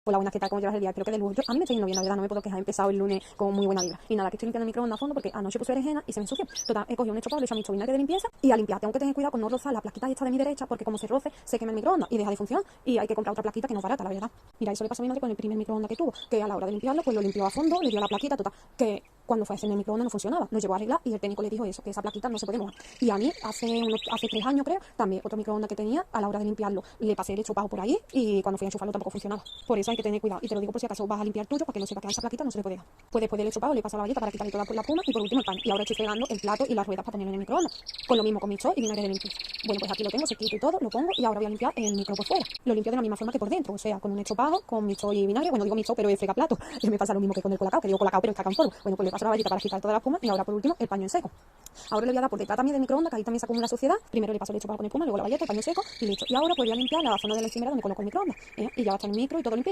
Hola, buenas, ¿qué tal? ¿Cómo llevas el día? Espero que de lujo. A mí me está yendo bien, la verdad, no me puedo quejar. He empezado el lunes con muy buena vibra. Y nada, que estoy limpiando el microondas a fondo porque anoche puse berenjena y se me ensució. Total, he cogido un enchopado, le he hecho a mi vinagre de limpieza y a limpiar. Tengo que tener cuidado con no rozar la plaquita esta de mi derecha porque como se roce, se quema el microondas y deja de funcionar. Y hay que comprar otra plaquita que no es barata, la verdad. Mira, eso le pasó a mi madre con el primer microondas que tuvo, que a la hora de limpiarlo, pues lo limpió a fondo, le dio la plaquita, total, que cuando fue a hacer el microondas no funcionaba. Lo llevó a arreglar y el técnico le dijo eso, que esa plaquita no se puede mojar. Y a mí, hace 3 años creo, también otro microondas que tenía, a la hora de limpiarlo, le pasé el enchopado por ahí y cuando fui a enchufarlo tampoco funcionaba. Por eso hay que tener cuidado. Y te lo digo por si acaso vas a limpiar tuyo, para que no sepa que a esa plaquita no se le puede dejar. Pues después del enchufado le paso la bayeta para quitarle toda la pluma y por último el pan. Y ahora estoy fregando el plato y las ruedas para ponerlo en el microondas. Con lo mismo, con mi y vinagre de limpieza. Bueno, pues aquí lo tengo, sequito y todo, lo pongo y ahora voy a limpiar el micro por fuera. Lo limpio de la misma forma que por dentro, o sea, con un enchopado, con mi y vinagre. Bueno, digo mi pero es fregaplato. Y me pasa lo mismo que con el colacao, que digo colacao, pero es cacao en polvo. Bueno, pues le paso la bayeta para quitar toda la espuma y ahora por último el paño en seco. Ahora le voy a dar por detrás también del microondas, que ahí también se acumula suciedad. Primero le paso el enchopado con espuma, luego la bayeta, el paño seco y listo. Y ahora pues voy a limpiar la zona de la encimera donde coloco el microondas. Y ya va a estar el micro y todo limpito.